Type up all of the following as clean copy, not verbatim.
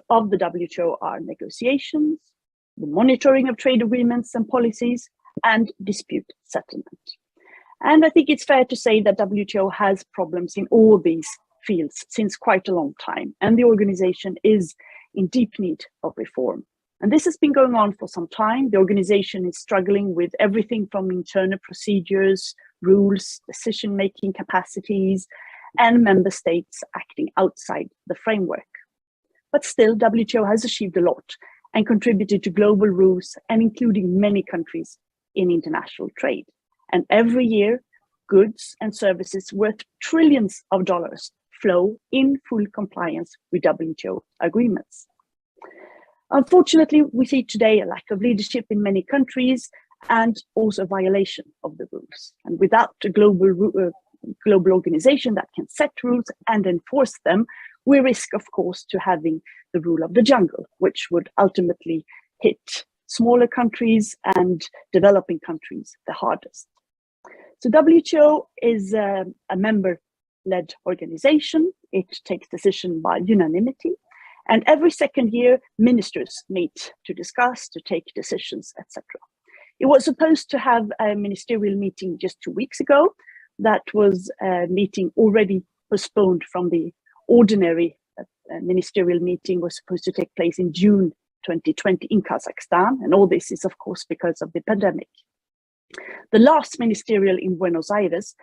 of the WTO are negotiations, the monitoring of trade agreements and policies, and dispute settlement. And I think it's fair to say that WTO has problems in all these fields since quite a long time, and the organization is in deep need of reform. And this has been going on for some time. The organization is struggling with everything from internal procedures, rules, decision-making capacities, and member states acting outside the framework. But still, WTO has achieved a lot and contributed to global rules and including many countries in international trade. And every year, goods and services worth trillions of dollars flow in full compliance with WTO agreements. Unfortunately, we see today a lack of leadership in many countries and also a violation of the rules. And without a global organization that can set rules and enforce them, we risk, of course, to having the rule of the jungle, which would ultimately hit smaller countries and developing countries the hardest. So WTO is a member-led organization. It takes decision by unanimity. And every second year, ministers meet to discuss, to take decisions, etc. It was supposed to have a ministerial meeting just 2 weeks ago. That was a meeting already postponed from the ordinary ministerial meeting was supposed to take place in June 2020 in Kazakhstan. And all this is, of course, because of the pandemic. The last ministerial in Buenos Aires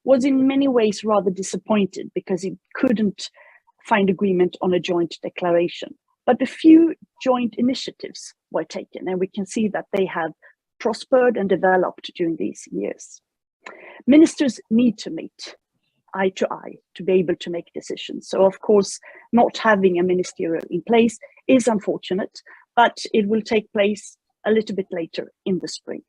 was in many ways rather disappointed because it couldn't find agreement on a joint declaration. But a few joint initiatives were taken, and we can see that they have prospered and developed during these years. Ministers need to meet eye to eye to be able to make decisions. So of course, not having a ministerial in place is unfortunate, but it will take place a little bit later in the spring.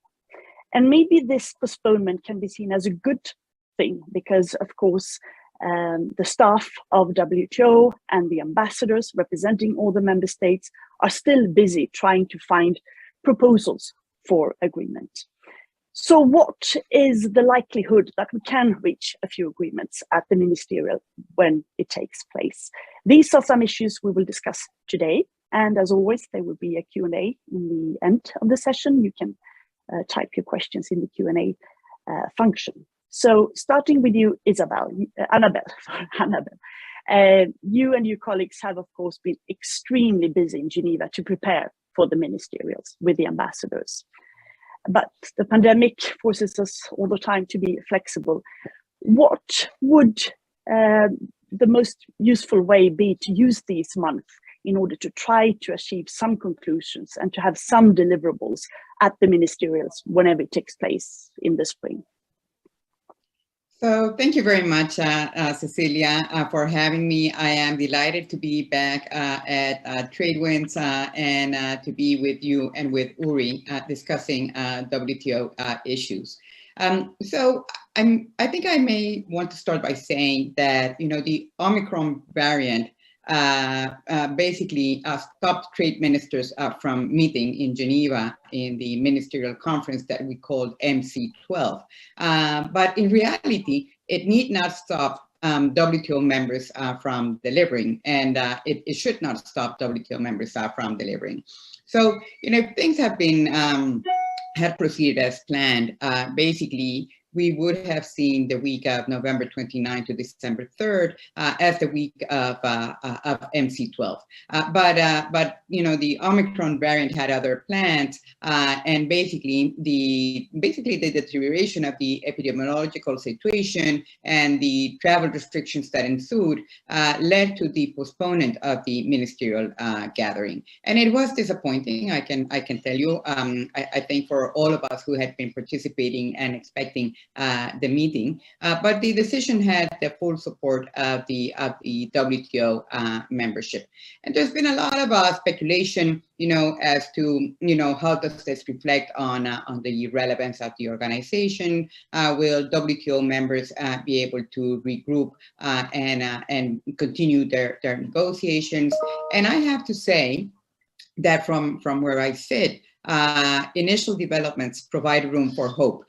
And maybe this postponement can be seen as a good thing because, of course, the staff of WTO and the ambassadors representing all the member states are still busy trying to find proposals for agreement. So what is the likelihood that we can reach a few agreements at the ministerial when it takes place? These are some issues we will discuss today. And as always, there will be a Q&A in the end of the session. You can type your questions in the Q&A function. So starting with you, Annabelle. You and your colleagues have, of course, been extremely busy in Geneva to prepare for the ministerials with the ambassadors. But the pandemic forces us all the time to be flexible. What would the most useful way be to use these months in order to try to achieve some conclusions and to have some deliverables at the ministerials whenever it takes place in the spring? So thank you very much, Cecilia, for having me. I am delighted to be back at Tradewinds and to be with you and with Uri discussing WTO issues. So I think I may want to start by saying that, the Omicron variant basically stopped trade ministers from meeting in Geneva in the ministerial conference that we called MC12. But in reality, it need not stop WTO members from delivering, and it should not stop WTO members from delivering. So, things have been had proceeded as planned. Basically, we would have seen the week of November 29 to December 3rd as the week of MC12. But the Omicron variant had other plans, and basically the deterioration of the epidemiological situation and the travel restrictions that ensued led to the postponement of the ministerial gathering. And it was disappointing, I can tell you. I think for all of us who had been participating and expecting the meeting, but the decision had the full support of the WTO membership. And there's been a lot of speculation, as to how does this reflect on the relevance of the organization? Will WTO members be able to regroup and continue their negotiations? And I have to say that from where I sit, initial developments provide room for hope,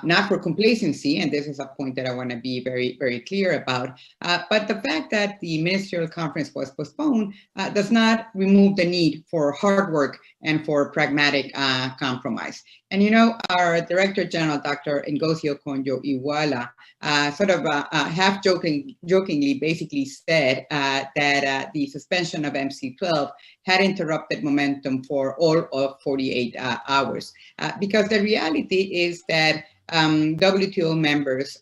not for complacency, and this is a point that I want to be very, very clear about, but the fact that the ministerial conference was postponed does not remove the need for hard work and for pragmatic compromise. And you know, our Director General, Dr. Ngozi Okonjo-Iweala, sort of half jokingly basically said that the suspension of MC12 had interrupted momentum for all of 48 hours. Because the reality is that WTO members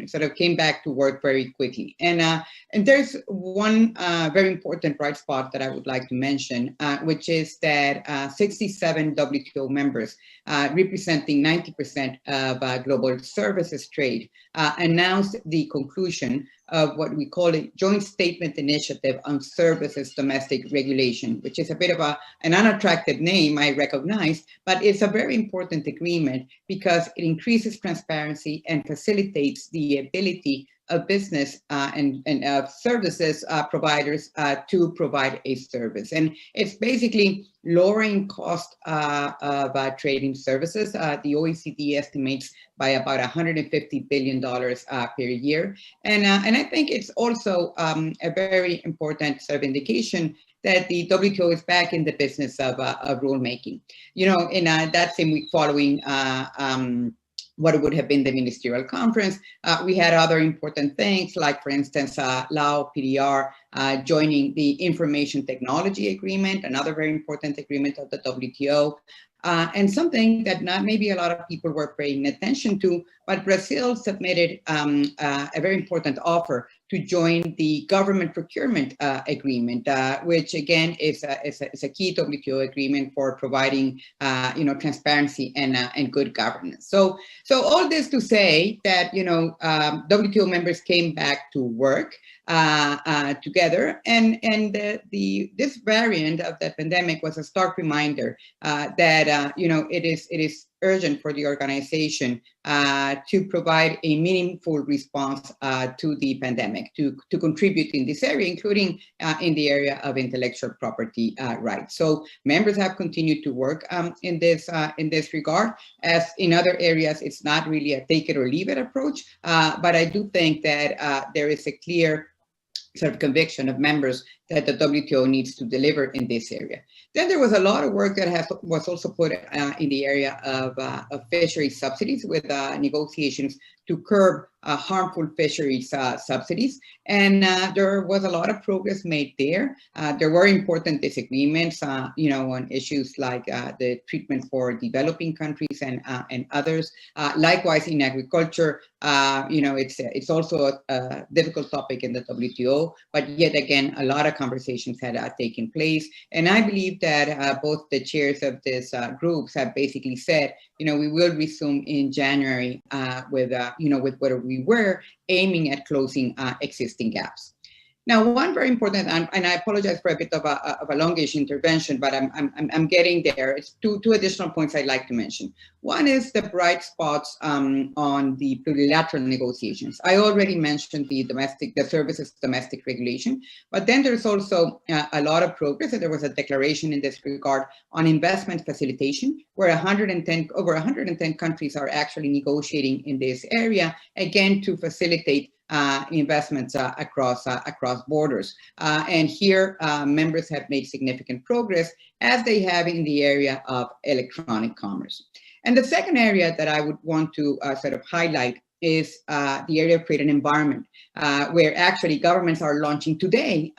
sort of came back to work very quickly. And there's one very important bright spot that I would like to mention, which is that 67 WTO members, representing 90% of global services trade, announced the conclusion of what we call a joint statement initiative on services domestic regulation, which is a bit of an unattractive name, I recognize, but it's a very important agreement because it increases transparency and facilitates the ability of business and services providers to provide a service. And it's basically lowering cost of trading services. The OECD estimates by about $150 billion per year. And I think it's also a very important sort of indication that the WTO is back in the business of rulemaking. You know, in that same week following what would have been the ministerial conference, we had other important things, like, for instance, Lao PDR joining the Information Technology Agreement, another very important agreement of the WTO, and something that not maybe a lot of people were paying attention to, but Brazil submitted a very important offer to join the government procurement agreement, which again is a key WTO agreement for providing transparency and good governance. So all this to say that WTO members came back to work together, and this variant of the pandemic was a stark reminder that it is urgent for the organization to provide a meaningful response to the pandemic, to contribute in this area, including in the area of intellectual property rights. So members have continued to work in this regard. As in other areas, it's not really a take it or leave it approach, but I do think that there is a clear sort of conviction of members that the WTO needs to deliver in this area. Then there was a lot of work that was also put in the area of fishery subsidies, with negotiations to curb harmful fisheries subsidies. And there was a lot of progress made there. There were important disagreements, on issues like the treatment for developing countries and others. Likewise, in agriculture, it's also a difficult topic in the WTO, but yet again, a lot of conversations had taken place. And I believe that both the chairs of these groups have basically said, we will resume in January with where we were, aiming at closing existing gaps. Now, one very important, and I apologize for a bit of a longish intervention, but I'm getting there. It's two additional points I'd like to mention. One is the bright spots on the multilateral negotiations. I already mentioned the services domestic regulation, but then there's also a lot of progress. And there was a declaration in this regard on investment facilitation, where over 110 countries are actually negotiating in this area, again, to facilitate investments across borders. And here, members have made significant progress, as they have in the area of electronic commerce. And the second area that I would want to sort of highlight is the area of trade and environment, where actually governments are launching today,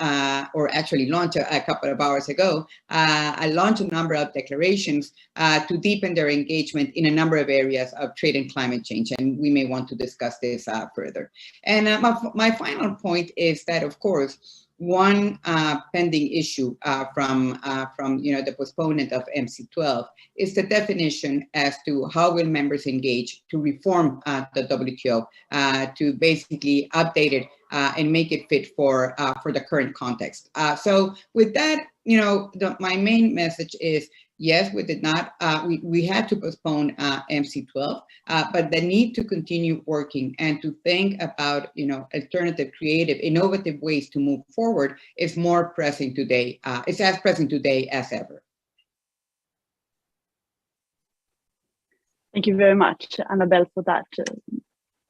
or actually launched a couple of hours ago, launched a number of declarations to deepen their engagement in a number of areas of trade and climate change. And we may want to discuss this further. And my final point is that, of course, one pending issue from the postponement of MC12 is the definition as to how will members engage to reform the WTO to basically update it and make it fit for the current context. So with that, my main message is, yes, we did not, we had to postpone MC12, but the need to continue working and to think about, alternative, creative, innovative ways to move forward is more pressing today. It's as present today as ever. Thank you very much, Annabelle, for that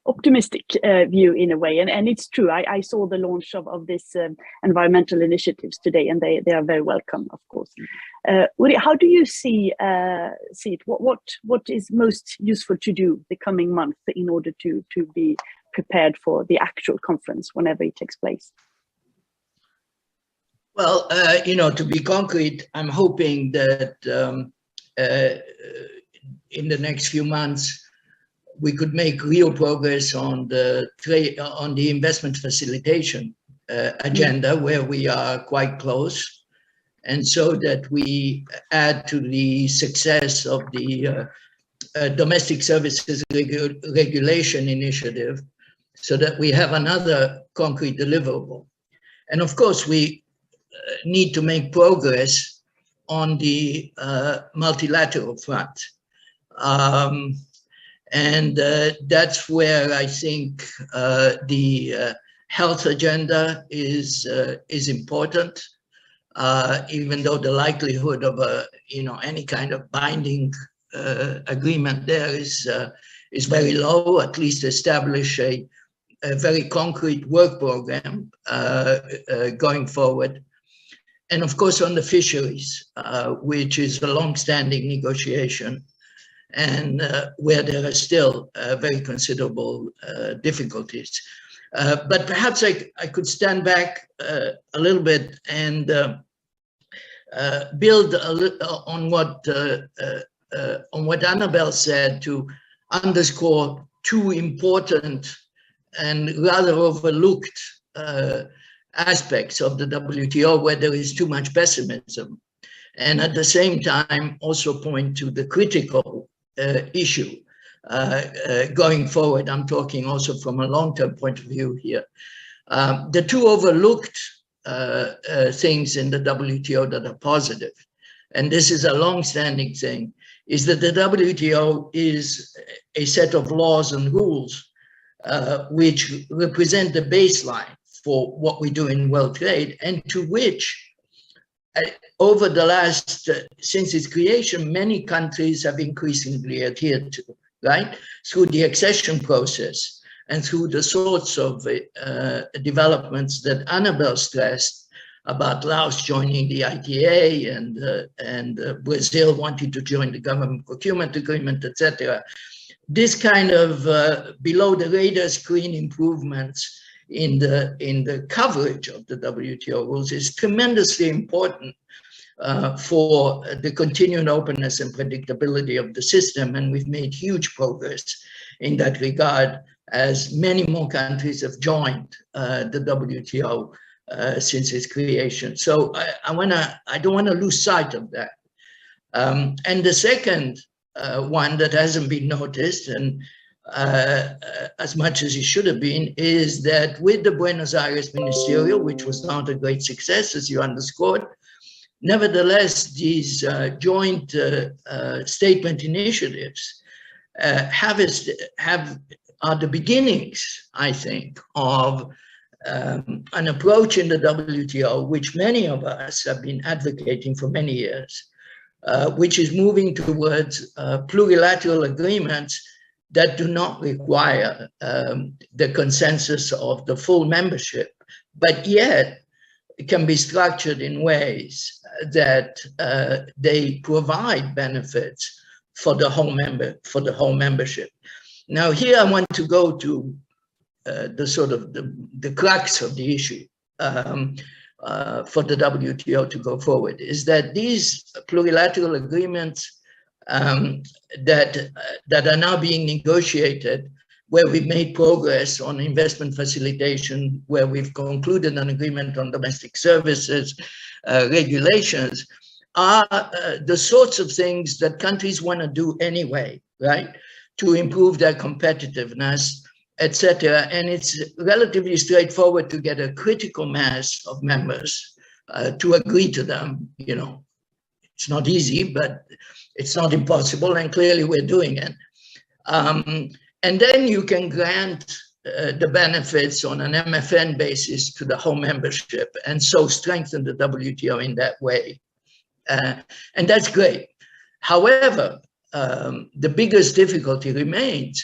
optimistic view in a way. And it's true, I saw the launch of this environmental initiatives today, and they are very welcome, of course. Uri, how do you see it? What is most useful to do the coming month in order to be prepared for the actual conference whenever it takes place? Well, to be concrete, I'm hoping that in the next few months, we could make real progress on the investment facilitation agenda, where we are quite close, and so that we add to the success of the domestic services regulation initiative, so that we have another concrete deliverable. And of course, we need to make progress on the multilateral front. And that's where I think the health agenda is important, even though the likelihood of any kind of binding agreement there is very low. At least establish a very concrete work program going forward. And of course, on the fisheries, which is a long-standing negotiation, and where there are still very considerable difficulties. But perhaps I could stand back a little bit and build on what Annabelle said, to underscore two important and rather overlooked aspects of the WTO, where there is too much pessimism, and at the same time also point to the critical issue going forward. I'm talking also from a long-term point of view here. The two overlooked things in the WTO that are positive, and this is a long-standing thing, is that the WTO is a set of laws and rules which represent the baseline for what we do in world trade, and to which over the last, since its creation, many countries have increasingly adhered to, right? Through the accession process and through the sorts of developments that Annabelle stressed about Laos joining the ITA and Brazil wanting to join the government procurement agreement, etc. This kind of below the radar screen improvements in the coverage of the WTO rules is tremendously important for the continued openness and predictability of the system. And we've made huge progress in that regard, as many more countries have joined the WTO since its creation. So I don't want to lose sight of that. And the second one that hasn't been noticed, and as much as it should have been, is that with the Buenos Aires ministerial, which was not a great success, as you underscored, nevertheless, these joint statement initiatives are the beginnings, I think, of an approach in the WTO, which many of us have been advocating for many years, which is moving towards plurilateral agreements that do not require the consensus of the full membership, but yet can be structured in ways that they provide benefits for the whole membership. Now, here I want to go to the crux of the issue for the WTO to go forward, is that these plurilateral agreements that are now being negotiated, where we've made progress on investment facilitation, where we've concluded an agreement on domestic services regulations, are the sorts of things that countries want to do anyway, right, to improve their competitiveness, etc. And it's relatively straightforward to get a critical mass of members to agree to them. You know, it's not easy, but it's not impossible, and clearly we're doing it. And then you can grant the benefits on an MFN basis to the whole membership, and so strengthen the WTO in that way. And that's great. However, the biggest difficulty remains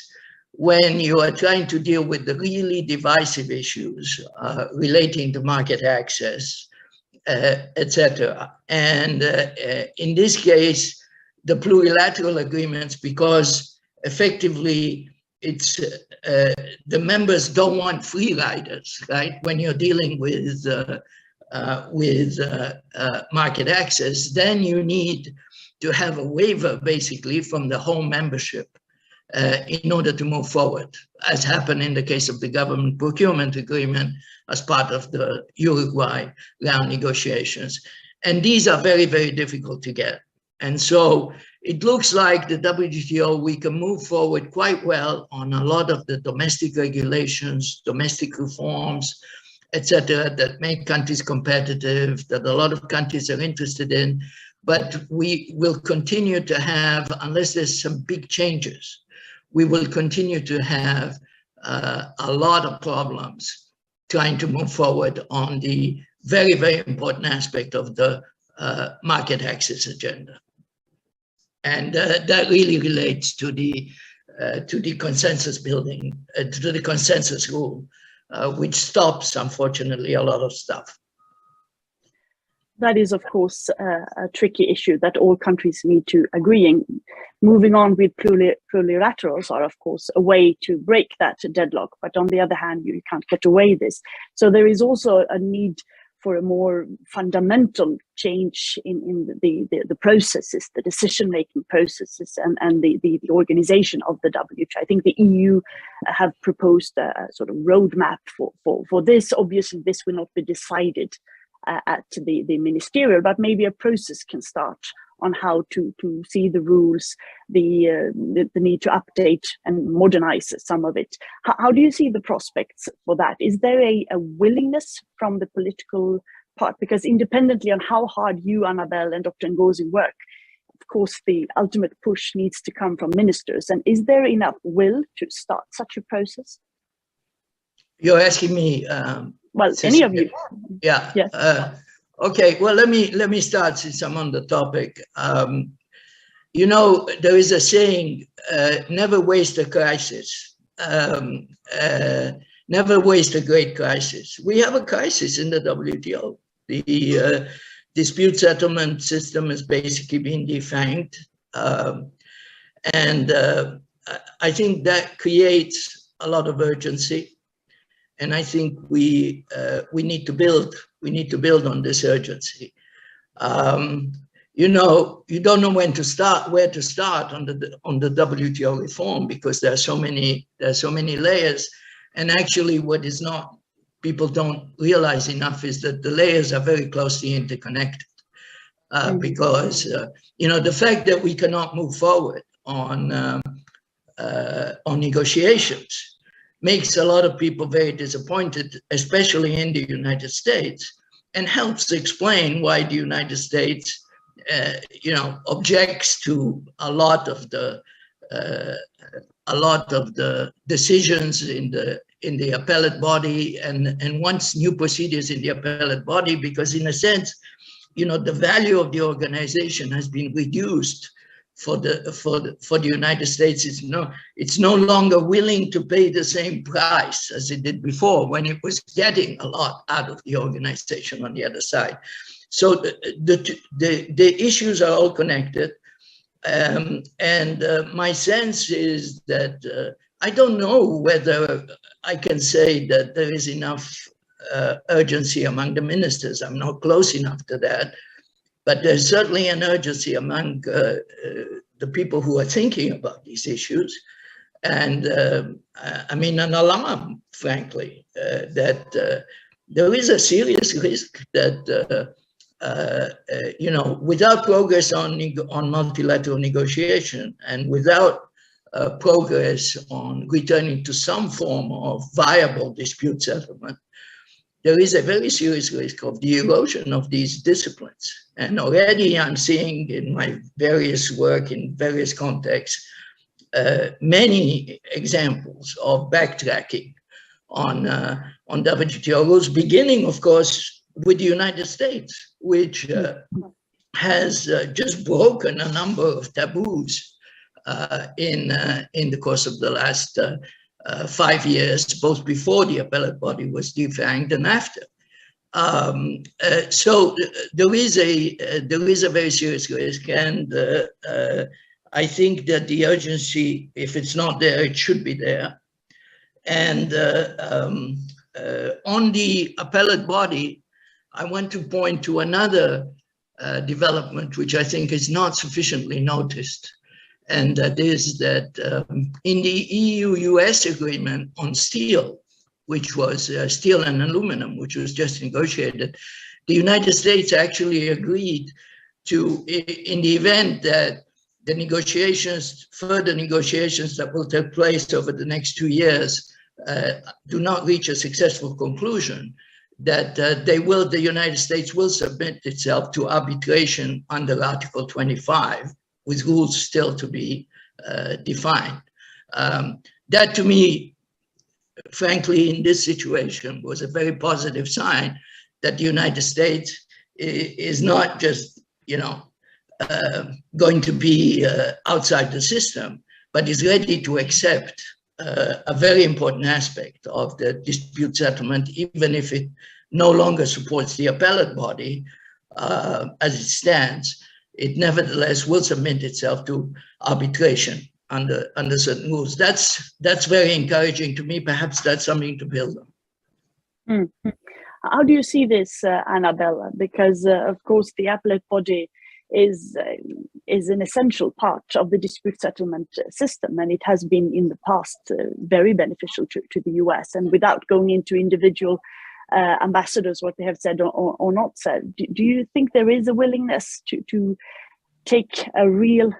when you are trying to deal with the really divisive issues relating to market access, etc. And in this case, the plurilateral agreements, because effectively it's the members don't want free riders, right? When you're dealing with market access, then you need to have a waiver basically from the whole membership in order to move forward, as happened in the case of the government procurement agreement as part of the Uruguay round negotiations. And these are very, very difficult to get. And so it looks like the WTO, we can move forward quite well on a lot of the domestic regulations, domestic reforms, etc., that make countries competitive, that a lot of countries are interested in. But we will continue to have, unless there's some big changes, we will continue to have a lot of problems trying to move forward on the very, very important aspect of the market access agenda. And that really relates to the consensus building, to the consensus rule, which stops, unfortunately, a lot of stuff. That is, of course, a tricky issue that all countries need to agree in. Moving on with plurilaterals are, of course, a way to break that deadlock. But on the other hand, you can't get away this. So there is also a need for a more fundamental change in the processes, the decision-making processes, and the organization of the WTO. I think the EU have proposed a sort of roadmap for this. Obviously, this will not be decided at the ministerial, but maybe a process can start on how to see the rules, the need to update and modernize some of it. How do you see the prospects for that? Is there a willingness from the political part? Because independently on how hard you, Annabelle, and Dr. Ngozi work, of course, the ultimate push needs to come from ministers. And is there enough will to start such a process? You're asking me? Well, any of you. Yeah. Yes. Okay. Well, let me start since I'm on the topic. You know, there is a saying: "Never waste a crisis. Never waste a great crisis." We have a crisis in the WTO. The dispute settlement system has basically been defanged, and I think that creates a lot of urgency. And I think we need to build on this urgency. You know, you don't know where to start on the WTO reform, because there are so many layers. And actually, what is not, people don't realize enough, is that the layers are very closely interconnected. Because you know, the fact that we cannot move forward on negotiations makes a lot of people very disappointed, especially in the United States, and helps explain why the United States, you know, objects to a lot of the decisions in the appellate body, and wants new procedures in the appellate body, because in a sense, you know, the value of the organization has been reduced for the United States. It's no longer willing to pay the same price as it did before, when it was getting a lot out of the organization on the other side. So the issues are all connected, and my sense is that I don't know whether I can say that there is enough urgency among the ministers. I'm not close enough to that. But there's certainly an urgency among the people who are thinking about these issues. And I mean, an alarm, frankly, that there is a serious risk that, you know, without progress on multilateral negotiation, and without progress on returning to some form of viable dispute settlement, there is a very serious risk of the erosion of these disciplines. And already I'm seeing in my various work in various contexts, many examples of backtracking on WTO rules, beginning, of course, with the United States, which has just broken a number of taboos in the course of the last 5 years, both before the appellate body was defanged and after. So there is a very serious risk, and I think that the urgency, if it's not there, it should be there. And on the appellate body, I want to point to another development which I think is not sufficiently noticed, and that is that in the EU-US agreement on steel, which was steel and aluminum, which was just negotiated, the United States actually agreed to, in the event that the negotiations, further negotiations that will take place over the next 2 years do not reach a successful conclusion, that the United States will submit itself to arbitration under Article 25, with rules still to be defined. That to me, frankly, in this situation, was a very positive sign that the United States is not just, going to be outside the system, but is ready to accept a very important aspect of the dispute settlement, even if it no longer supports the appellate body as it stands. It nevertheless will submit itself to arbitration under certain rules. That's very encouraging to me. Perhaps that's something to build on. Mm-hmm. How do you see this, Annabella? Because of course the appellate body is an essential part of the dispute settlement system, and it has been in the past very beneficial to the US. And without going into individual ambassadors, what they have said or not said, do you think there is a willingness to take a real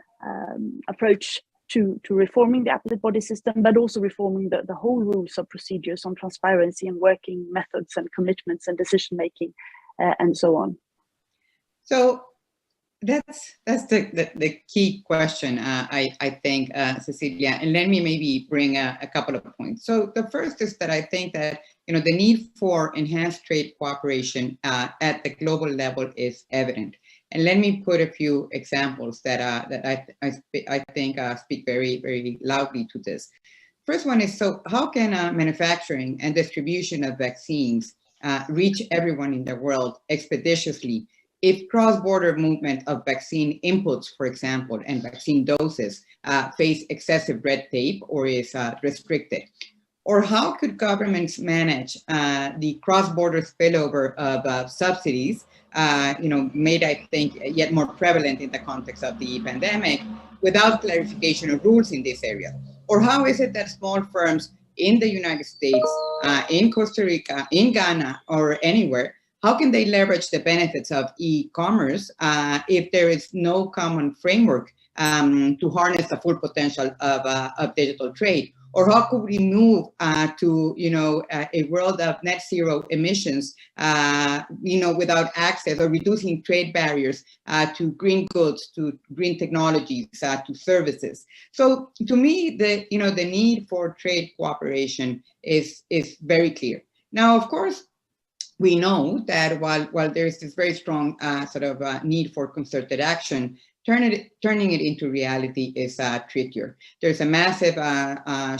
approach to reforming the appellate body system, but also reforming the whole rules of procedures on transparency and working methods and commitments and decision making and so on? So that's the key question, I think, Cecilia. And let me maybe bring a couple of points. So the first is that I think that the need for enhanced trade cooperation at the global level is evident. And let me put a few examples that I think speak very, very loudly to this. First one is, so how can manufacturing and distribution of vaccines reach everyone in the world expeditiously if cross-border movement of vaccine inputs, for example, and vaccine doses face excessive red tape or is restricted? Or how could governments manage the cross-border spillover of subsidies, made, I think, yet more prevalent in the context of the pandemic, without clarification of rules in this area? Or how is it that small firms in the United States, in Costa Rica, in Ghana, or anywhere, how can they leverage the benefits of e-commerce if there is no common framework to harness the full potential of digital trade? Or how could we move to a world of net zero emissions, without access or reducing trade barriers to green goods, to green technologies, to services? So to me, the need for trade cooperation is very clear. Now, of course, we know that while there is this very strong need for concerted action, turning it into reality is trickier. There's a massive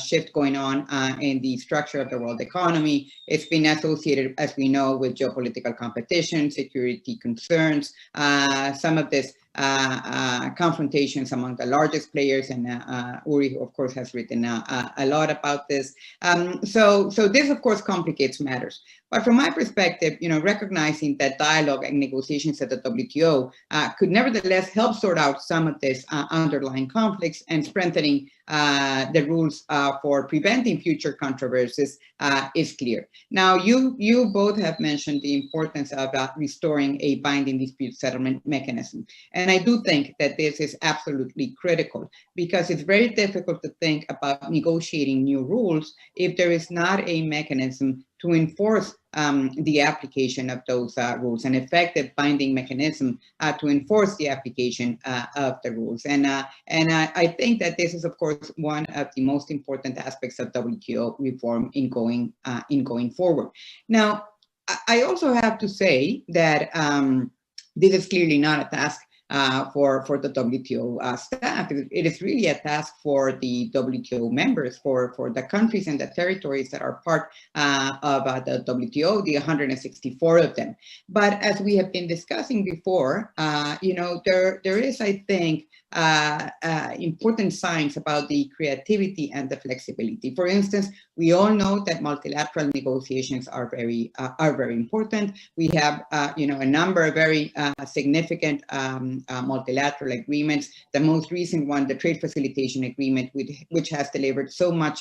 shift going on in the structure of the world economy. It's been associated, as we know, with geopolitical competition, security concerns, some of this confrontations among the largest players, and Uri, of course, has written a lot about this. So this, of course, complicates matters. But from my perspective, recognizing that dialogue and negotiations at the WTO could nevertheless help sort out some of these underlying conflicts and strengthening the rules for preventing future controversies is clear. Now, you both have mentioned the importance of restoring a binding dispute settlement mechanism. And I do think that this is absolutely critical, because it's very difficult to think about negotiating new rules if there is not a mechanism to enforce the application of those rules, an effective binding mechanism to enforce the application of the rules. And I think that this is, of course, one of the most important aspects of WTO reform in going forward. Now, I also have to say that this is clearly not a task for the WTO staff. It is really a task for the WTO members, for the countries and the territories that are part of the WTO, the 164 of them. But as we have been discussing before, there is, I think, important signs about the creativity and the flexibility. For instance, we all know that multilateral negotiations are very important. We have, a number of very significant multilateral agreements. The most recent one, the Trade Facilitation Agreement, which has delivered so much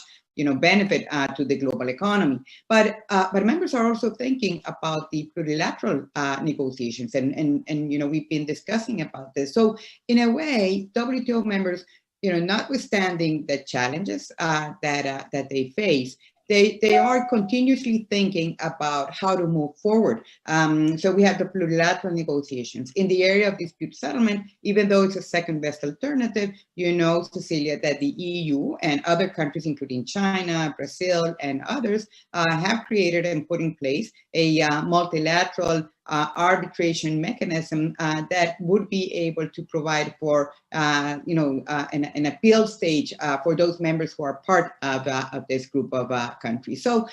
benefit to the global economy. But members are also thinking about the plurilateral negotiations, and we've been discussing about this. So in a way, WTO members, notwithstanding the challenges that they face, they are continuously thinking about how to move forward. So we have the plurilateral negotiations. In the area of dispute settlement, even though it's a second best alternative, Cecilia, that the EU and other countries, including China, Brazil, and others, have created and put in place a multilateral arbitration mechanism that would be able to provide for, an appeal stage for those members who are part of this group of countries. So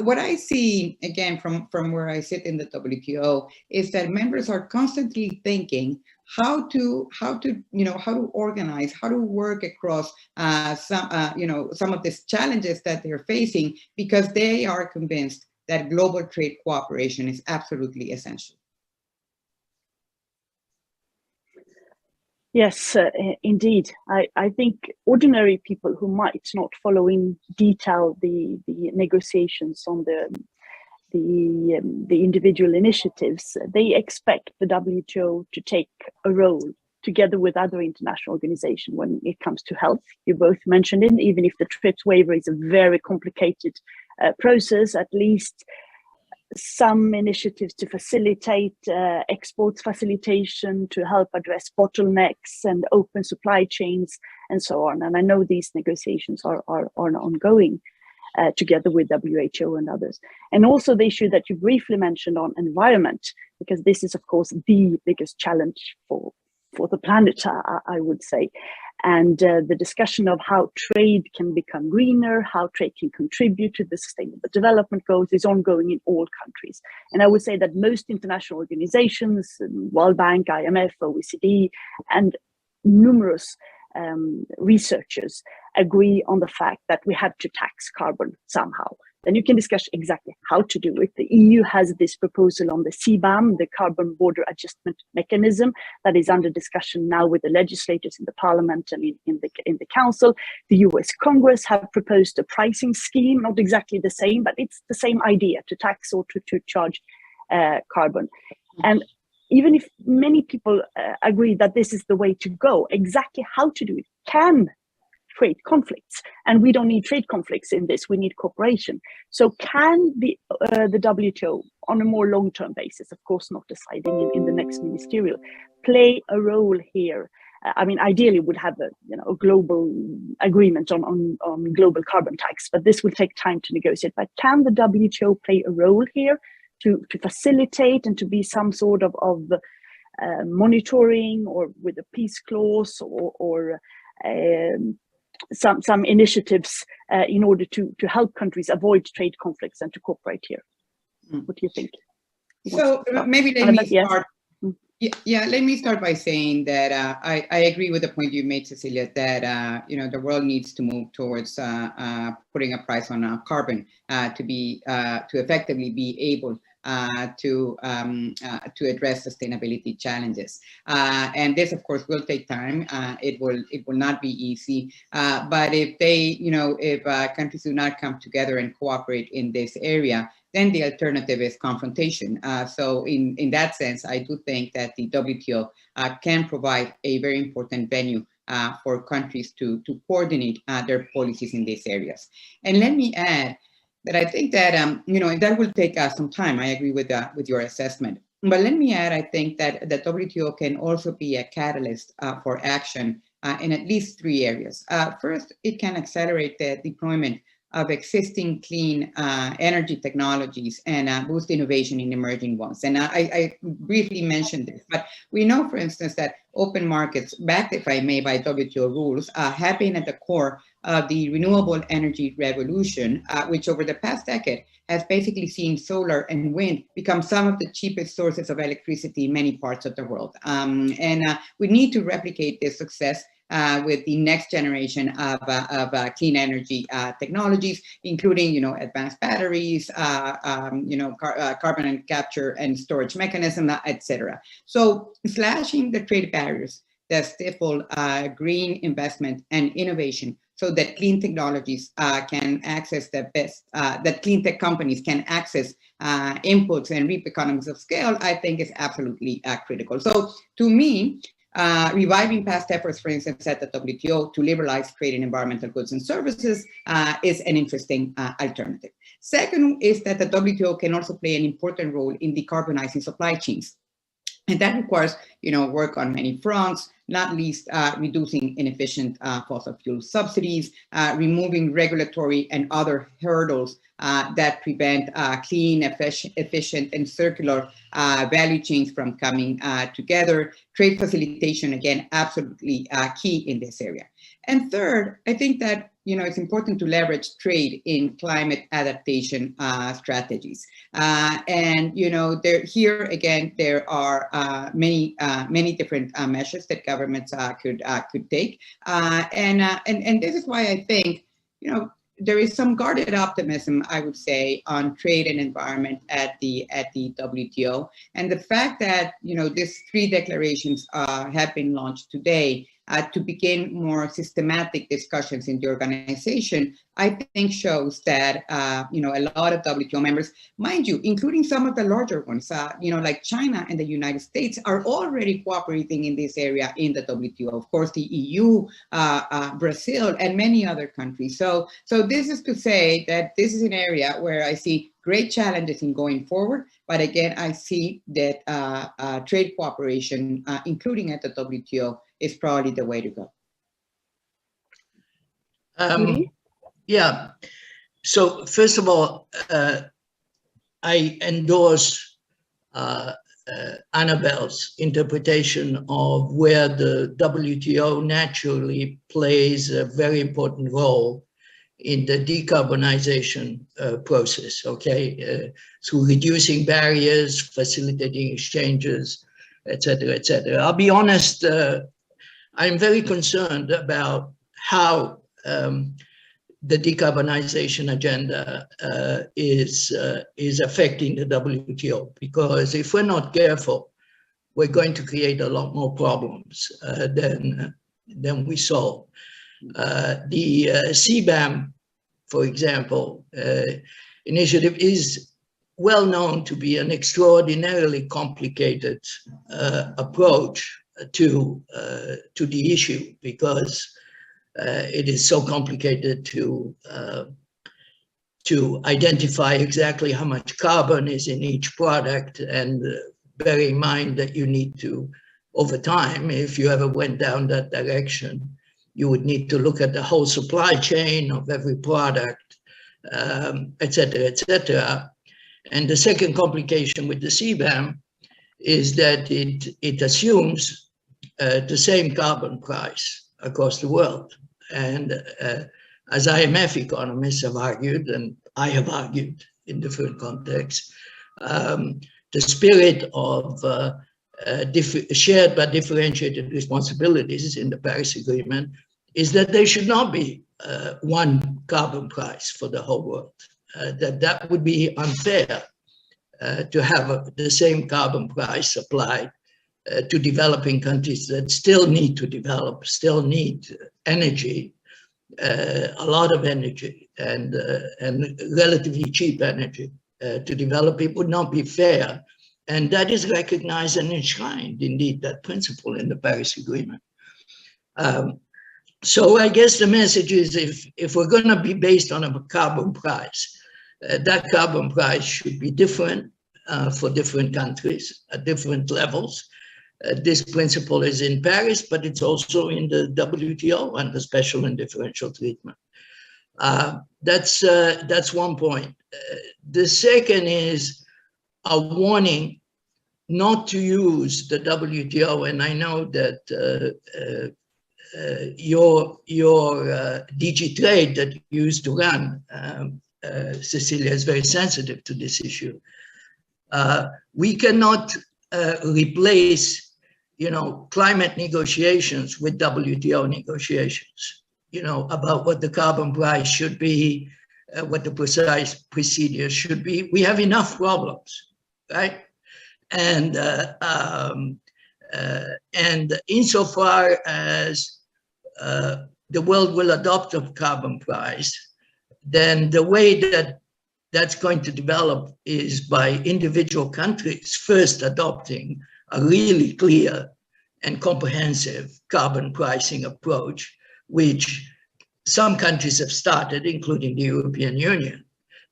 what I see, again, from where I sit in the WTO, is that members are constantly thinking how to organize, how to work across some of these challenges that they're facing, because they are convinced that global trade cooperation is absolutely essential. Yes, indeed. I think ordinary people who might not follow in detail the negotiations on the individual initiatives, they expect the WTO to take a role together with other international organizations when it comes to health. You both mentioned it, even if the TRIPS waiver is a very complicated process, at least some initiatives to facilitate exports facilitation, to help address bottlenecks and open supply chains and so on. And I know these negotiations are ongoing together with WHO and others. And also the issue that you briefly mentioned on environment, because this is of course the biggest challenge for the planet, I would say. And the discussion of how trade can become greener, how trade can contribute to the sustainable development goals is ongoing in all countries. And I would say that most international organizations, World Bank, IMF, OECD, and numerous researchers agree on the fact that we have to tax carbon somehow. Then you can discuss exactly how to do it. The EU has this proposal on the CBAM, the Carbon Border Adjustment Mechanism, that is under discussion now with the legislators in the Parliament and in the Council. The US Congress have proposed a pricing scheme, not exactly the same, but it's the same idea, to tax or to charge carbon. And even if many people agree that this is the way to go, exactly how to do it can create conflicts, and we don't need trade conflicts in this. We need cooperation. So can the WTO, on a more long-term basis, of course not deciding in the next ministerial, play a role here? I mean, ideally would have a global agreement on global carbon tax, but this will take time to negotiate. But can the WTO play a role here to facilitate and to be some sort of monitoring, or with a peace clause, or some initiatives in order to help countries avoid trade conflicts and to cooperate here? What do you think? So maybe let me start. Yeah, let me start by saying that I agree with the point you made, Cecilia, that the world needs to move towards putting a price on carbon to effectively be able to address sustainability challenges, and this, of course, will take time. It will not be easy. But if countries do not come together and cooperate in this area, then the alternative is confrontation. So in that sense, I do think that the WTO can provide a very important venue for countries to coordinate their policies in these areas. And let me add that I think that that will take some time. I agree with your assessment. But let me add, I think that the WTO can also be a catalyst for action in at least 3 areas. First, it can accelerate the deployment of existing clean energy technologies and boost innovation in emerging ones. And I briefly mentioned this, but we know, for instance, that open markets, backed, if I may, by WTO rules, have been at the core of the renewable energy revolution, which over the past decade has basically seen solar and wind become some of the cheapest sources of electricity in many parts of the world. We need to replicate this success with the next generation of clean energy technologies, including, advanced batteries, carbon capture and storage mechanism, etc. So slashing the trade barriers that stifle green investment and innovation, so that clean technologies can access the best, that clean tech companies can access inputs and reap economies of scale, I think is absolutely critical. So to me, reviving past efforts, for instance, at the WTO to liberalize trade in environmental goods and services is an interesting alternative. Second is that the WTO can also play an important role in decarbonizing supply chains. And that requires, work on many fronts, not least reducing inefficient fossil fuel subsidies, removing regulatory and other hurdles that prevent clean, efficient, and circular value chains from coming together. Trade facilitation, again, absolutely key in this area. And third, I think that it's important to leverage trade in climate adaptation strategies. Here again, there are many different measures that governments could take. And this is why I think, there is some guarded optimism, I would say, on trade and environment at the WTO. And the fact that, these 3 declarations have been launched today to begin more systematic discussions in the organization, I think shows that, a lot of WTO members, mind you, including some of the larger ones, like China and the United States, are already cooperating in this area in the WTO. Of course, the EU, Brazil, and many other countries. So this is to say that this is an area where I see great challenges in going forward. But again, I see that trade cooperation, including at the WTO, is probably the way to go. Yeah. So first of all, I endorse Annabelle's interpretation of where the WTO naturally plays a very important role in the decarbonization process, okay? Through reducing barriers, facilitating exchanges, et cetera, et cetera. I'll be honest, I'm very concerned about how the decarbonization agenda is affecting the WTO, because if we're not careful, we're going to create a lot more problems than we solve. The CBAM, for example, initiative is well known to be an extraordinarily complicated approach to the issue, because it is so complicated to identify exactly how much carbon is in each product, and bear in mind that you need to, over time, if you ever went down that direction, you would need to look at the whole supply chain of every product, et cetera, et cetera. And the second complication with the CBAM is that it assumes the same carbon price across the world. And as IMF economists have argued, and I have argued in different contexts, the spirit of shared but differentiated responsibilities in the Paris Agreement is that there should not be one carbon price for the whole world. That would be unfair to have the same carbon price applied to developing countries that still need to develop, still need energy, a lot of energy, and relatively cheap energy to develop. It would not be fair. And that is recognized and enshrined, indeed, that principle in the Paris Agreement. So I guess the message is, if we're going to be based on a carbon price, that carbon price should be different for different countries at different levels. This principle is in Paris, but it's also in the WTO under special and differential treatment. That's one point. The second is a warning not to use the WTO, and I know that your DG Trade that you used to run, Cecilia, is very sensitive to this issue. We cannot replace, climate negotiations with WTO negotiations, about what the carbon price should be, what the precise procedure should be. We have enough problems, right? And insofar as the world will adopt a carbon price, then the way that that's going to develop is by individual countries first adopting a really clear and comprehensive carbon pricing approach, which some countries have started, including the European Union,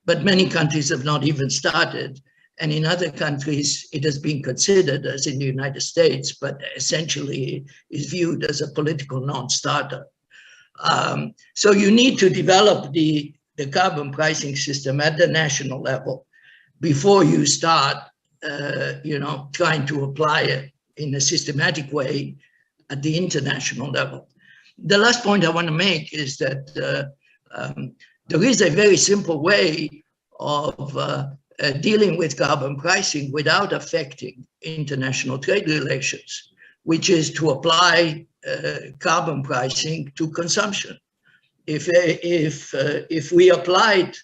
but many countries have not even started. And in other countries, it has been considered, as in the United States, but essentially is viewed as a political non-starter. So you need to develop the carbon pricing system at the national level before you start, trying to apply it in a systematic way at the international level. The last point I want to make is that there is a very simple way of dealing with carbon pricing without affecting international trade relations, which is to apply carbon pricing to consumption. If we applied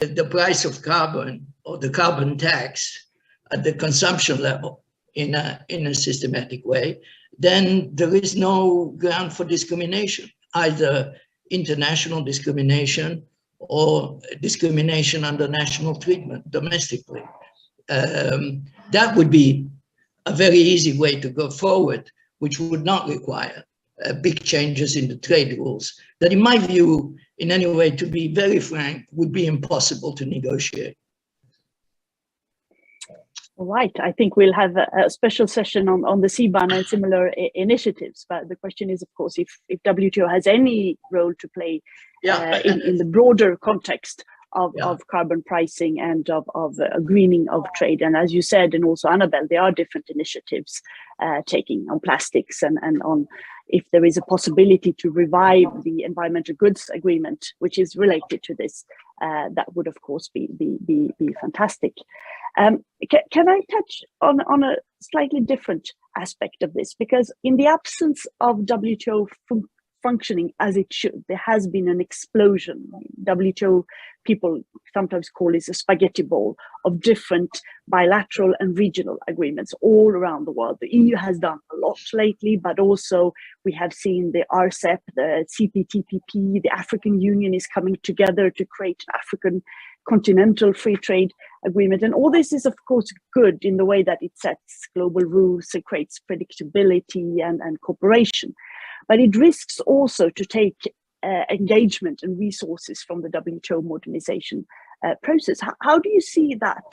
the price of carbon or the carbon tax at the consumption level in a systematic way, then there is no ground for discrimination, either international discrimination or discrimination under national treatment domestically. That would be a very easy way to go forward, which would not require big changes in the trade rules that, in my view, in any way, to be very frank, would be impossible to negotiate. All right, I think we'll have a special session on the CBAM and similar initiatives. But the question is, of course, if WTO has any role to play in the broader context of carbon pricing and of greening of trade. And as you said, and also Annabelle, there are different initiatives taking on plastics and on if there is a possibility to revive the environmental goods agreement, which is related to this, that would of course be fantastic. Can I touch on a slightly different aspect of this? Because in the absence of WTO functioning as it should, there has been an explosion. WTO people sometimes call this a spaghetti ball of different bilateral and regional agreements all around the world. The EU has done a lot lately, but also we have seen the RCEP, the CPTPP, the African Union is coming together to create an African continental free trade agreement. And all this is, of course, good in the way that it sets global rules, it creates predictability and cooperation. But it risks also to take engagement and resources from the WTO modernization process. How do you see that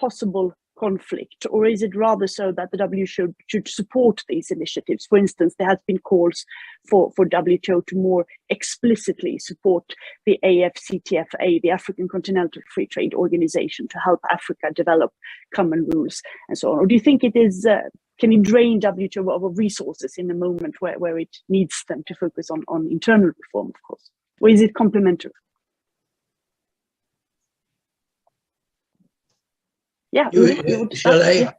possible conflict? Or is it rather so that the WTO should support these initiatives? For instance, there has been calls for WTO to more explicitly support the AFCTFA, the African Continental Free Trade Organization, to help Africa develop common rules and so on. Or do you think it is can it drain WTO of resources in a moment where it needs them to focus on internal reform, of course? Or is it complementary? Yeah. Shall I? Yeah.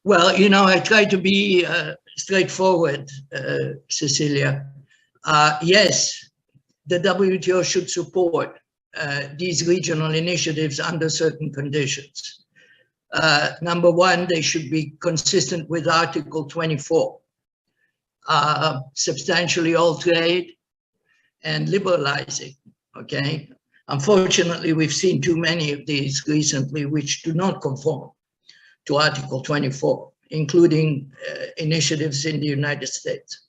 Well, I try to be straightforward, Cecilia. Yes, the WTO should support these regional initiatives under certain conditions. Number one, they should be consistent with Article 24, substantially all trade and liberalizing, okay? Unfortunately, we've seen too many of these recently which do not conform to Article 24, including initiatives in the United States.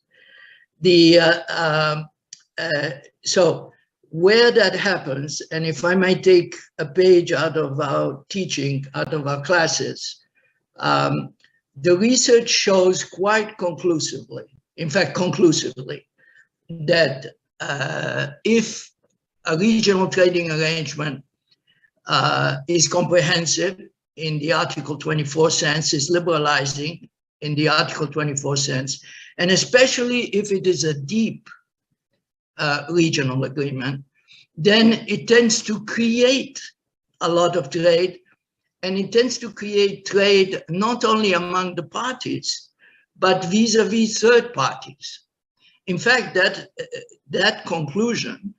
So where that happens, and if I might take a page out of our teaching, out of our classes, the research shows quite conclusively, in fact, conclusively, that if a regional trading arrangement is comprehensive in the Article 24 sense, is liberalizing in the Article 24 sense, and especially if it is a deep regional agreement, then it tends to create a lot of trade, and it tends to create trade not only among the parties, but vis-a-vis third parties. In fact, that conclusion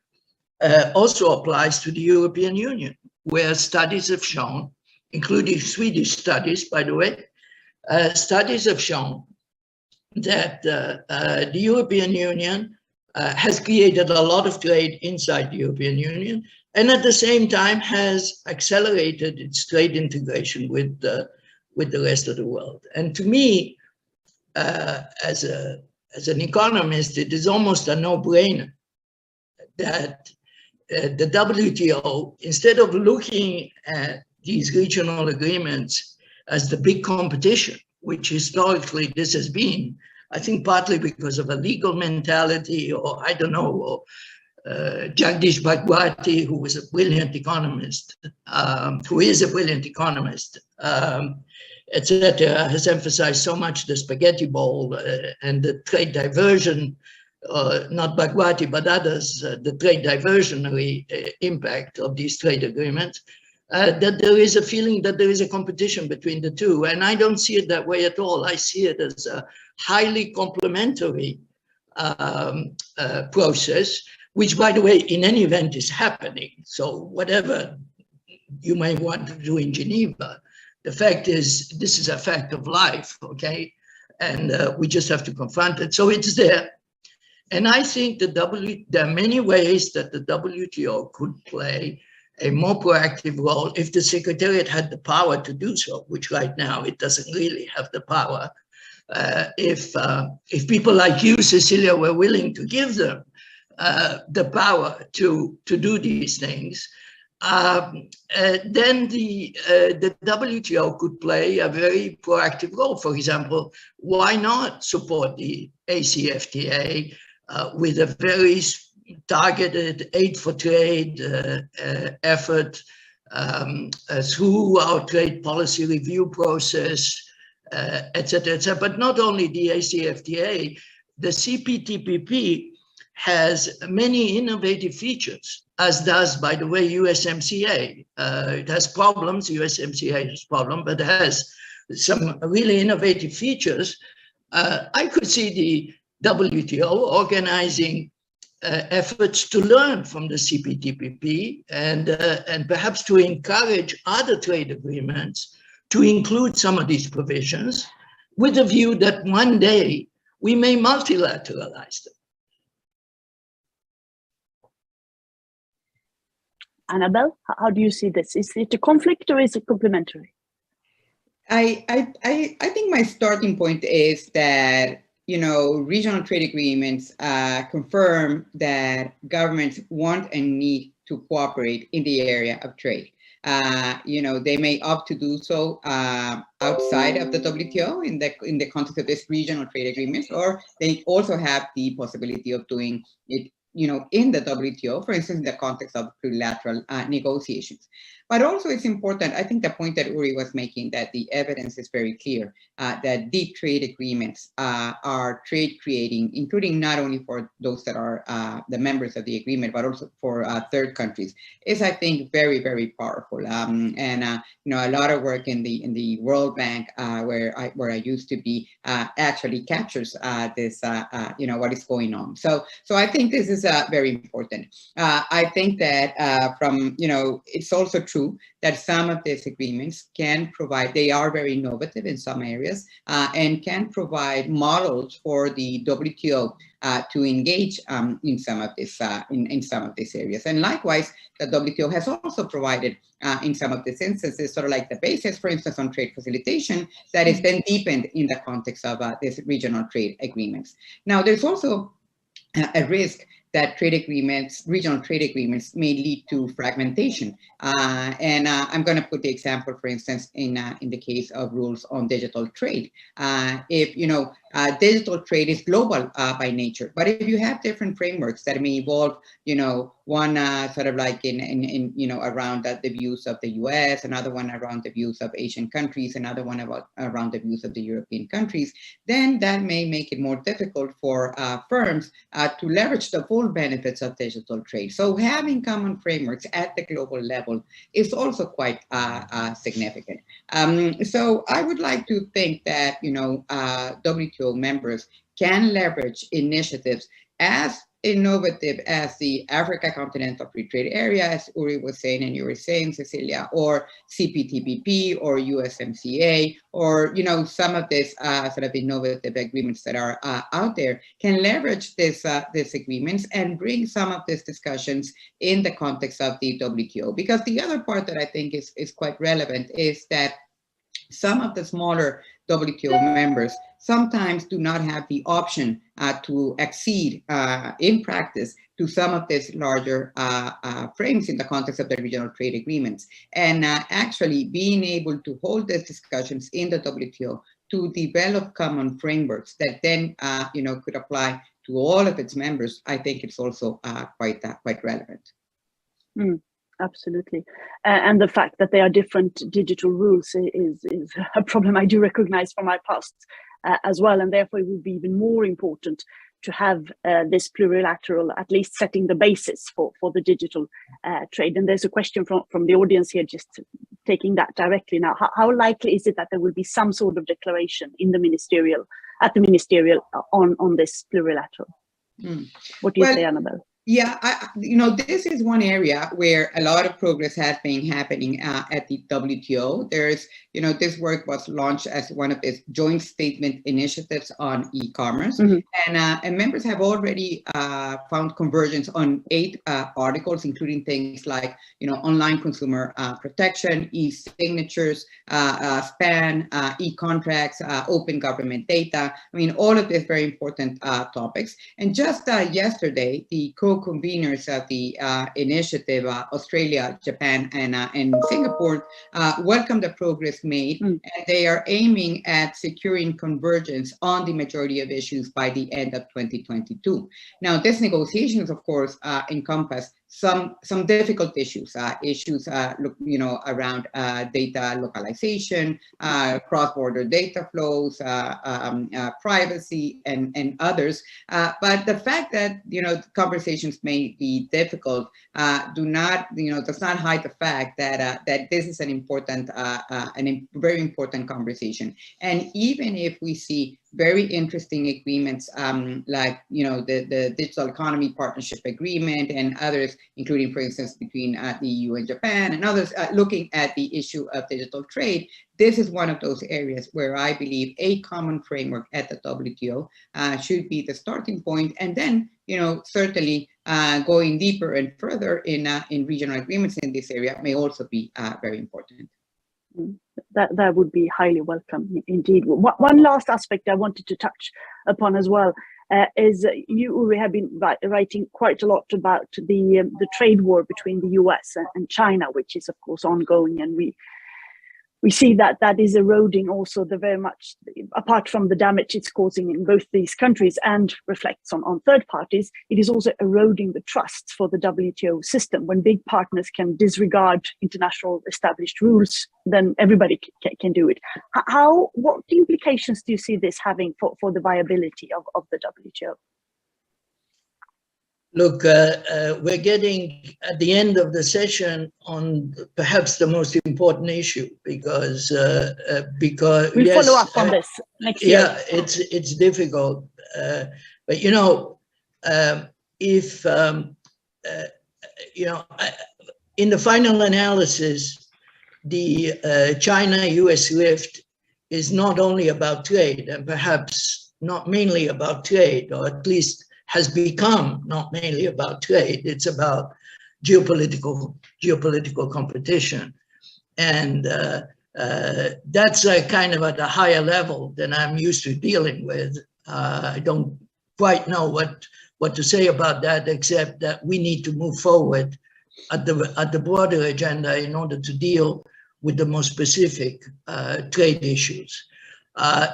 also applies to the European Union, where studies have shown, including Swedish studies, by the way, studies have shown that the European Union has created a lot of trade inside the European Union, and at the same time has accelerated its trade integration with the rest of the world. And to me, as an economist, it is almost a no-brainer that the WTO, instead of looking at these regional agreements as the big competition, which historically this has been, I think partly because of a legal mentality, or I don't know, or Jagdish Bhagwati, who was a brilliant economist, who is a brilliant economist, etc., has emphasized so much the spaghetti bowl and the trade diversion, not Bhagwati, but others, the trade diversionary impact of these trade agreements, that there is a feeling that there is a competition between the two. And I don't see it that way at all. I see it as a highly complementary process, which, by the way, in any event is happening. So whatever you may want to do in Geneva, the fact is, this is a fact of life, okay? And we just have to confront it. So it's there. And I think there are many ways that the WTO could play a more proactive role if the Secretariat had the power to do so, which right now it doesn't really have the power. If people like you, Cecilia, were willing to give them the power to do these things, then the WTO could play a very proactive role. For example, why not support the ACFTA with a very targeted aid for trade effort through our trade policy review process, et cetera, but not only the ACFTA, the CPTPP has many innovative features, as does, by the way, USMCA. It has problems, USMCA has problems, but it has some really innovative features. I could see the WTO organizing efforts to learn from the CPTPP and perhaps to encourage other trade agreements to include some of these provisions with the view that one day we may multilateralize them. Annabelle, how do you see this? Is it a conflict or is it complementary? I think my starting point is that, regional trade agreements confirm that governments want and need to cooperate in the area of trade. They may opt to do so outside of the WTO in the context of this regional trade agreements, or they also have the possibility of doing it, in the WTO, for instance, in the context of multilateral negotiations. But also it's important, I think the point that Uri was making, that the evidence is very clear, that deep trade agreements are trade creating, including not only for those that are the members of the agreement, but also for third countries, is, I think, very, very powerful. A lot of work in the World Bank, where I used to be, actually captures this, what is going on. So I think this is very important. I think that it's also true that some of these agreements can provide, they are very innovative in some areas, and can provide models for the WTO to engage in some of this in some of these areas. And likewise, the WTO has also provided in some of these instances, sort of like the basis, for instance, on trade facilitation that is then deepened in the context of these regional trade agreements. Now, there's also a risk that trade agreements, regional trade agreements, may lead to fragmentation. I'm going to put the example, for instance, in the case of rules on digital trade. If digital trade is global by nature, but if you have different frameworks that may evolve, one sort of like in around the views of the U.S., another one around the views of Asian countries, another one around the views of the European countries, then that may make it more difficult for firms to leverage the full benefits of digital trade. So having common frameworks at the global level is also quite significant. So I would like to think that WTO members can leverage initiatives as innovative as the Africa Continental Free Trade Area, as Uri was saying and you were saying, Cecilia, or CPTPP or USMCA, or some of these sort of innovative agreements that are out there, can leverage these agreements and bring some of these discussions in the context of the WTO. Because the other part that I think is quite relevant is that some of the smaller WTO members sometimes do not have the option to accede in practice to some of these larger frames in the context of the regional trade agreements. And actually being able to hold these discussions in the WTO to develop common frameworks that then could apply to all of its members, I think it's also quite relevant. Absolutely. And the fact that there are different digital rules is a problem I do recognize from my past as well. And therefore, it will be even more important to have this plurilateral, at least setting the basis for the digital trade. And there's a question from the audience here, just taking that directly now. How likely is it that there will be some sort of declaration in the ministerial, on this plurilateral? What do you say, Annabelle? Yeah, this is one area where a lot of progress has been happening at the WTO. There's, this work was launched as one of its joint statement initiatives on e-commerce, and members have already found convergence on 8 articles, including things like, online consumer protection, e-signatures, SPAN, e-contracts, open government data. I mean, all of these very important topics. And just yesterday, the co-conveners of the initiative, Australia, Japan, and Singapore, welcome the progress made, and they are aiming at securing convergence on the majority of issues by the end of 2022. Now, these negotiations, of course, encompass some difficult issues, around data localization, cross-border data flows, privacy, and others. But the fact that conversations may be difficult does not hide the fact that this is an important, very important conversation. And even if we see very interesting agreements like the Digital Economy Partnership Agreement and others, including, for instance, between the EU and Japan and others, looking at the issue of digital trade, this is one of those areas where I believe a common framework at the WTO should be the starting point, and then certainly going deeper and further in regional agreements in this area may also be very important. That would be highly welcome indeed. One last aspect I wanted to touch upon as well is you, Uri, have been writing quite a lot about the trade war between the US and China, which is of course ongoing, and we see that is eroding also the very much, apart from the damage it's causing in both these countries and reflects on third parties, it is also eroding the trust for the WTO system. When big partners can disregard international established rules, then everybody can do it. What implications do you see this having for the viability of the WTO? Look, we're getting at the end of the session on perhaps the most important issue, because we'll yes, follow up on this next year. Yeah, it's difficult, but if in the final analysis, the China-US lift is not only about trade, and perhaps not mainly about trade, or at least has become not mainly about trade. It's about geopolitical competition, and that's kind of at a higher level than I'm used to dealing with. I don't quite know what to say about that, except that we need to move forward at the broader agenda in order to deal with the more specific trade issues.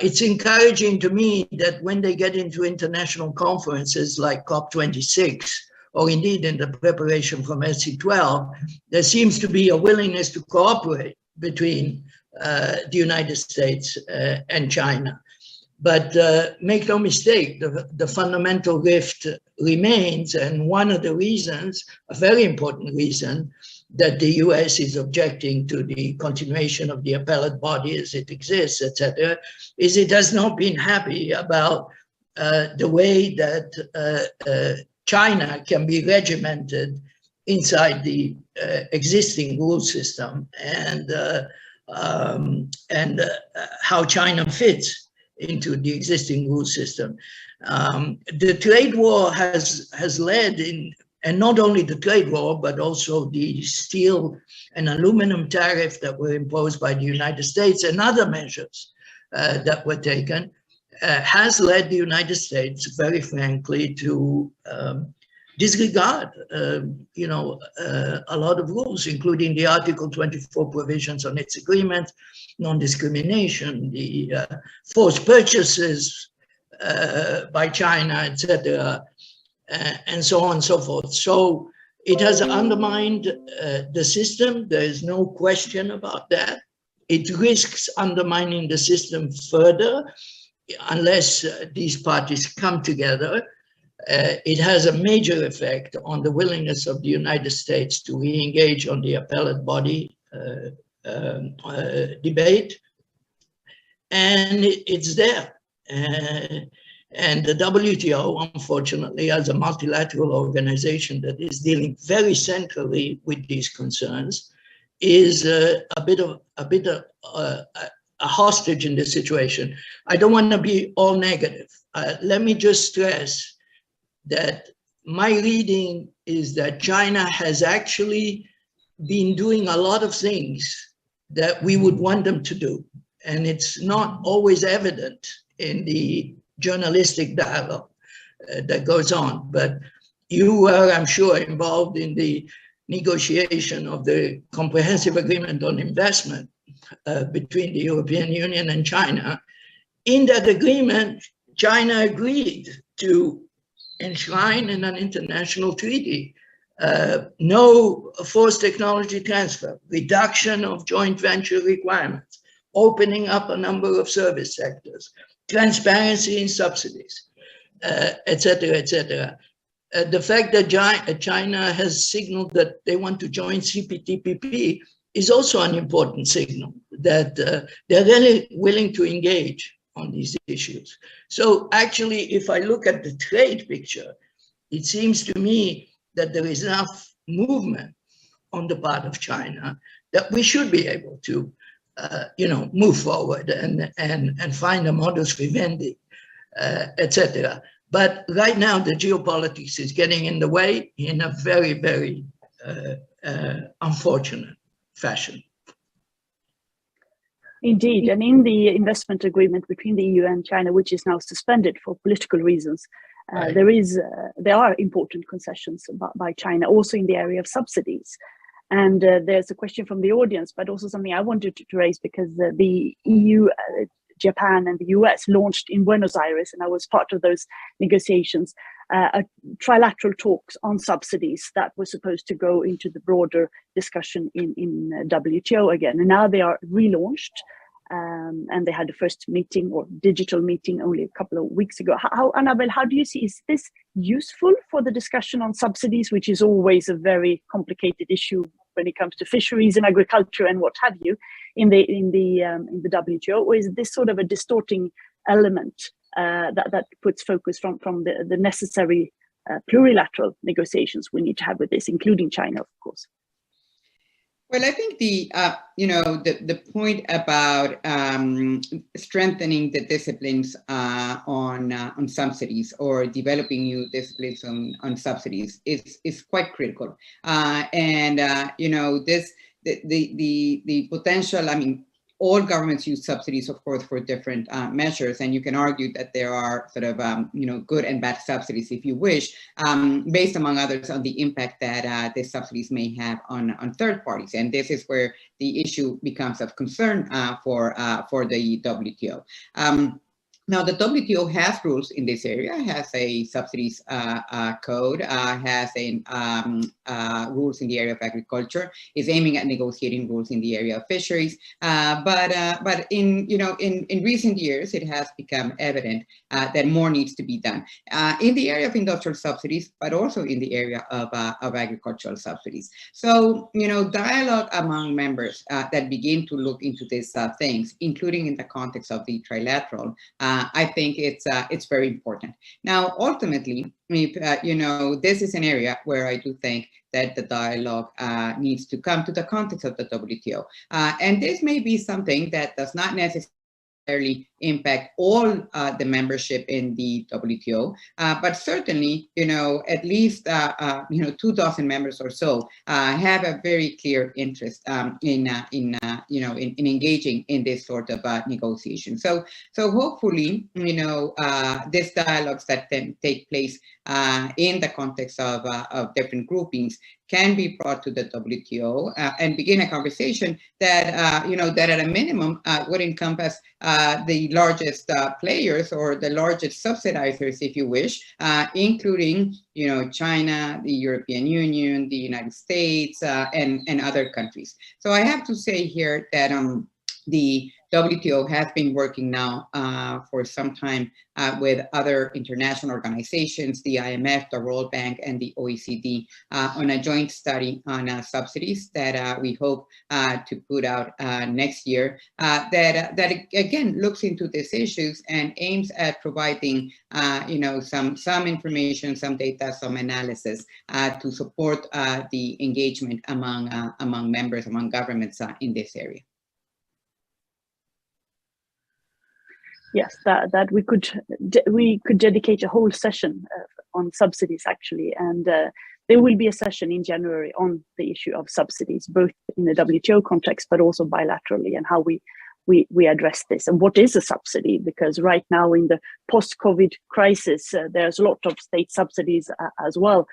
It's encouraging to me that when they get into international conferences like COP26, or indeed in the preparation from MC12, there seems to be a willingness to cooperate between the United States and China. But make no mistake, the fundamental rift remains, and one of the reasons, a very important reason, that the US is objecting to the continuation of the appellate body as it exists, etc., is it has not been happy about the way that China can be regimented inside the existing rule system, and how China fits into the existing rule system. The trade war has led in, and not only the trade war, but also the steel and aluminum tariff that were imposed by the United States and other measures that were taken, has led the United States, very frankly, to disregard, a lot of rules, including the Article 24 provisions on its agreement, non-discrimination, the forced purchases by China, etc., and so on and so forth. So it has undermined the system. There is no question about that. It risks undermining the system further unless these parties come together. It has a major effect on the willingness of the United States to re-engage on the appellate body debate. And it's there. And the WTO, unfortunately, as a multilateral organization that is dealing very centrally with these concerns, is a bit of a hostage in this situation. I don't want to be all negative. Let me just stress that my reading is that China has actually been doing a lot of things that we would want them to do. And it's not always evident in the journalistic dialogue that goes on. But you were, I'm sure, involved in the negotiation of the Comprehensive Agreement on Investment between the European Union and China. In that agreement, China agreed to enshrine in an international treaty no forced technology transfer, reduction of joint venture requirements, opening up a number of service sectors, transparency in subsidies, etc., etc. The fact that China has signaled that they want to join CPTPP is also an important signal that they're really willing to engage on these issues. So actually, if I look at the trade picture, it seems to me that there is enough movement on the part of China that we should be able to, move forward and find a modus vivendi, etc. But right now, the geopolitics is getting in the way in a very, very unfortunate fashion. Indeed, and in the investment agreement between the EU and China, which is now suspended for political reasons, right, there are important concessions by China, also in the area of subsidies. And there's a question from the audience, but also something I wanted to raise, because the EU, Japan and the US launched in Buenos Aires, and I was part of those negotiations, trilateral talks on subsidies that were supposed to go into the broader discussion in WTO again. And now they are relaunched, and they had the first meeting or digital meeting only a couple of weeks ago. Annabelle, how do you see, is this useful for the discussion on subsidies, which is always a very complicated issue when it comes to fisheries and agriculture and what have you in the WTO, or is this sort of a distorting element that puts focus from the necessary plurilateral negotiations we need to have with this, including China, of course? Well, I think the point about strengthening the disciplines on subsidies, or developing new disciplines on subsidies, is quite critical. The potential. I mean, all governments use subsidies, of course, for different measures, and you can argue that there are sort of good and bad subsidies, if you wish, based among others on the impact that these subsidies may have on third parties, and this is where the issue becomes of concern for the WTO. Now, the WTO has rules in this area, has a subsidies code, has rules in the area of agriculture, is aiming at negotiating rules in the area of fisheries. But in recent years, it has become evident that more needs to be done in the area of industrial subsidies, but also in the area of agricultural subsidies. So, dialogue among members that begin to look into these things, including in the context of the trilateral, I think it's very important. Now, ultimately, if, this is an area where I do think that the dialogue needs to come to the context of the WTO. And this may be something that does not necessarily impact all the membership in the WTO, but certainly, at least 24 members or so have a very clear interest in engaging in this sort of negotiation. So hopefully, these dialogues that then take place in the context of different groupings can be brought to the WTO and begin a conversation that that at a minimum would encompass the largest players or the largest subsidizers, if you wish, including China, the European Union, the United States, and other countries. So I have to say here that the WTO has been working now for some time with other international organizations, the IMF, the World Bank, and the OECD on a joint study on subsidies that we hope to put out next year that again looks into these issues and aims at providing some information, some data, some analysis to support the engagement among members, among governments in this area. Yes, that we could dedicate a whole session on subsidies actually, and there will be a session in January on the issue of subsidies, both in the WTO context but also bilaterally, and how we address this and what is a subsidy, because right now in the post-COVID crisis there's a lot of state subsidies as well.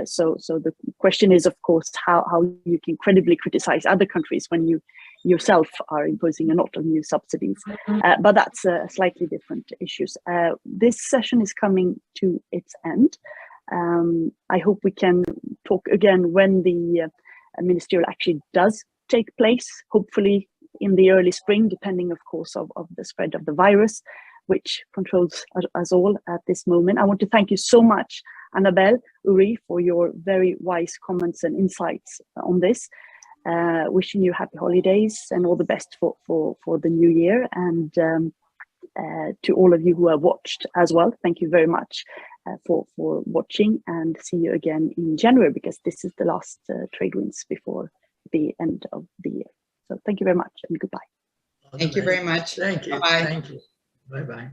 So the question is, of course, how you can credibly criticize other countries when you yourself are imposing a lot of new subsidies. But that's slightly different issues. This session is coming to its end. I hope we can talk again when the ministerial actually does take place, hopefully in the early spring, depending, of course, of the spread of the virus, which controls us all at this moment. I want to thank you so much, Annabelle, Uri, for your very wise comments and insights on this. Wishing you happy holidays and all the best for the new year. And to all of you who have watched as well, thank you very much for watching, and see you again in January, because this is the last Trade Winds before the end of the year. So thank you very much and goodbye. Thank you very much. Thank you. Bye-bye. Thank you. Bye-bye.